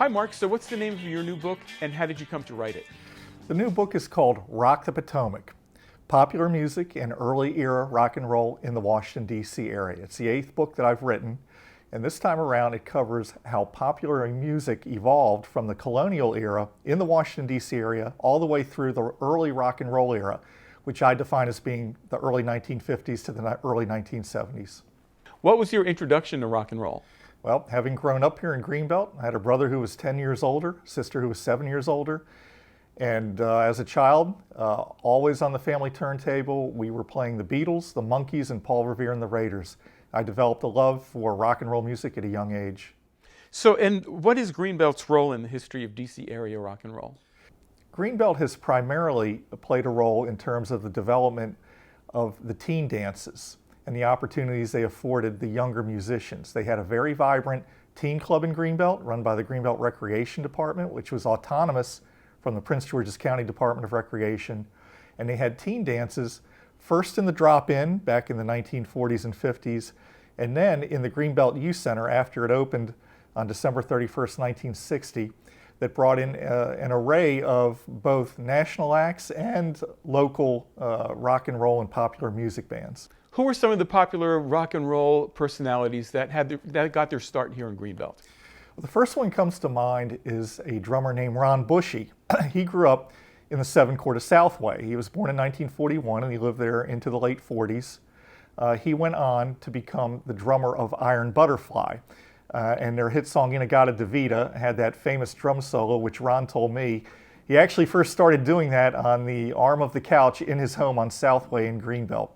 Hi, Mark. So what's the name of your new book, and how did you come to write it? The new book is called Rock the Potomac, Popular Music and Early Era Rock and Roll in the Washington, D.C. area. It's the 8th book that I've written, and this time around it covers how popular music evolved from the Colonial era in the Washington, D.C. area all the way through the early rock and roll era, which I define as being the early 1950s to the early 1970s. What was your introduction to rock and roll? Well, having grown up here in Greenbelt, I had a brother who was 10 years older, a sister who was 7 years older. And as a child, always on the family turntable, we were playing the Beatles, the Monkees, and Paul Revere and the Raiders. I developed a love for rock and roll music at a young age. So, and what is Greenbelt's role in the history of DC area rock and roll? Greenbelt has primarily played a role in terms of the development of the teen dances and the opportunities they afforded the younger musicians. They had a very vibrant teen club in Greenbelt, run by the Greenbelt Recreation Department, which was autonomous from the Prince George's County Department of Recreation. And they had teen dances, first in the drop-in back in the 1940s and 50s, and then in the Greenbelt Youth Center after it opened on December 31st, 1960, that brought in an array of both national acts and local rock and roll and popular music bands. Who were some of the popular rock and roll personalities that got their start here in Greenbelt? The first one comes to mind is a drummer named Ron Bushy. He grew up in the Seven Court of Southway. He was born in 1941 and he lived there into the late 40s. He went on to become the drummer of Iron Butterfly. And their hit song In-A-Gadda-Da-Vida had that famous drum solo, which Ron told me he actually first started doing that on the arm of the couch in his home on Southway in Greenbelt.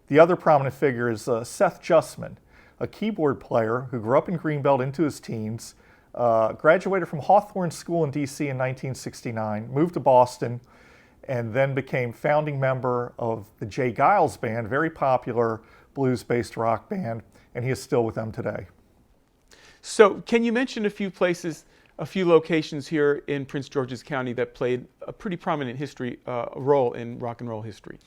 The other prominent figure is Seth Justman, a keyboard player who grew up in Greenbelt into his teens, graduated from Hawthorne School in D.C. in 1969, moved to Boston, and then became founding member of the Jay Giles Band, very popular blues-based rock band, and he is still with them today. So can you mention a few places, a few locations here in Prince George's County that played a pretty prominent role in rock and roll history?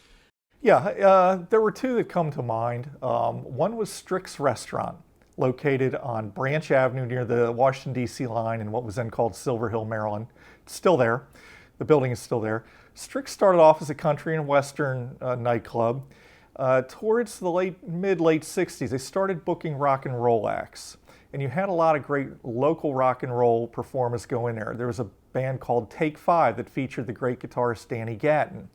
Yeah, there were two that come to mind. One was Strick's Restaurant, located on Branch Avenue near the Washington, D.C. line in what was then called Silver Hill, Maryland. It's still there. The building is still there. Strick started off as a country and western nightclub. Towards the mid-late 60s, they started booking rock and roll acts. And you had a lot of great local rock and roll performers go in there. There was a band called Take Five that featured the great guitarist Danny Gatton.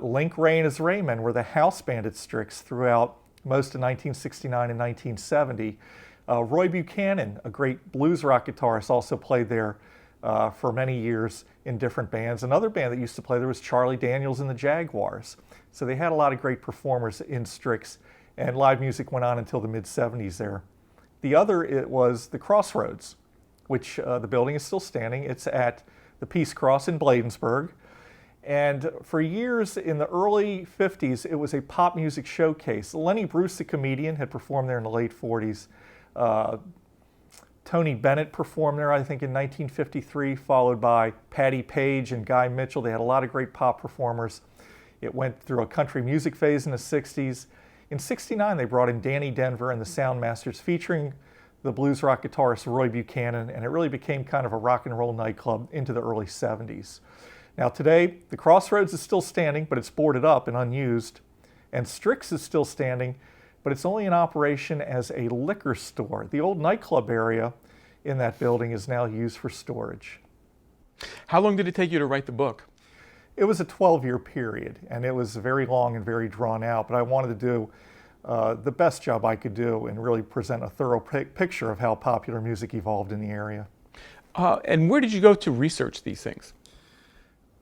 Link Ray and his Raymen were the house band at Strick's throughout most of 1969 and 1970. Roy Buchanan, a great blues rock guitarist, also played there for many years in different bands. Another band that used to play there was Charlie Daniels and the Jaguars. So they had a lot of great performers in Strick's, and live music went on until the mid-70s there. The other was the Crossroads, which the building is still standing. It's at the Peace Cross in Bladensburg. And for years in the early 50s, it was a pop music showcase. Lenny Bruce, the comedian, had performed there in the late 40s. Tony Bennett performed there, I think, in 1953, followed by Patti Page and Guy Mitchell. They had a lot of great pop performers. It went through a country music phase in the 60s. In 69, they brought in Danny Denver and the Soundmasters, featuring the blues rock guitarist Roy Buchanan, and it really became kind of a rock and roll nightclub into the early 70s. Now today, the Crossroads is still standing, but it's boarded up and unused. And Strick's is still standing, but it's only in operation as a liquor store. The old nightclub area in that building is now used for storage. How long did it take you to write the book? It was a 12-year period, and it was very long and very drawn out, but I wanted to do the best job I could do and really present a thorough picture of how popular music evolved in the area. And where did you go to research these things?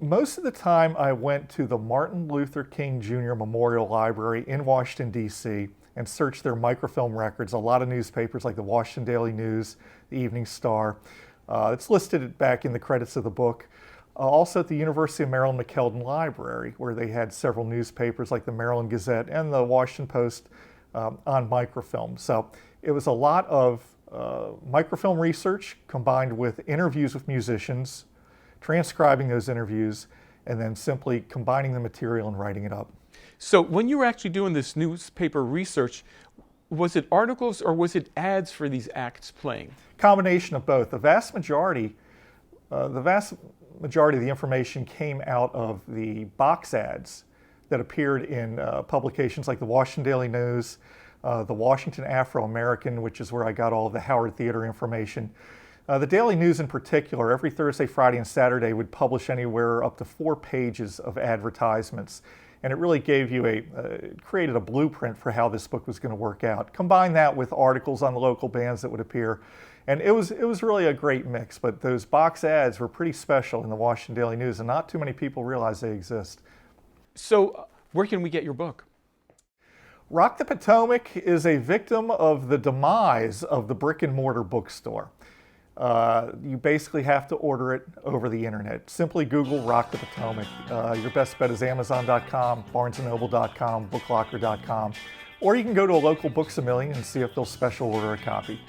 Most of the time I went to the Martin Luther King Jr. Memorial Library in Washington, D.C. and searched their microfilm records. A lot of newspapers like the Washington Daily News, the Evening Star. It's listed back in the credits of the book. Also at the University of Maryland McKeldin Library, where they had several newspapers like the Maryland Gazette and the Washington Post on microfilm. So it was a lot of microfilm research combined with interviews with musicians, transcribing those interviews, and then simply combining the material and writing it up. So when you were actually doing this newspaper research, Was it articles or was it ads for these acts playing? Combination of both. The vast majority of the information came out of the box ads that appeared in publications like the Washington Daily News, the Washington Afro-American, which is where I got all of the Howard Theater information. The Daily News in particular, every Thursday, Friday, and Saturday would publish anywhere up to 4 pages of advertisements. And it really gave you created a blueprint for how this book was going to work out. Combine that with articles on the local bands that would appear. And it was really a great mix, but those box ads were pretty special in the Washington Daily News, and not too many people realize they exist. So where can we get your book? Rock the Potomac is a victim of the demise of the brick and mortar bookstore. You basically have to order it over the internet. Simply Google Rock the Potomac. Your best bet is Amazon.com, BarnesandNoble.com, BookLocker.com, or you can go to a local Books A Million and see if they'll special order a copy.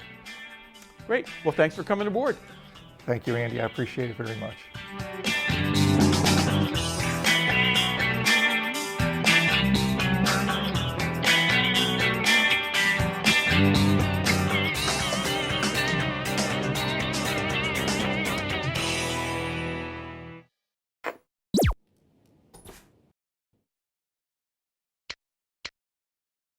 Great. Well, thanks for coming aboard. Thank you, Andy. I appreciate it very much.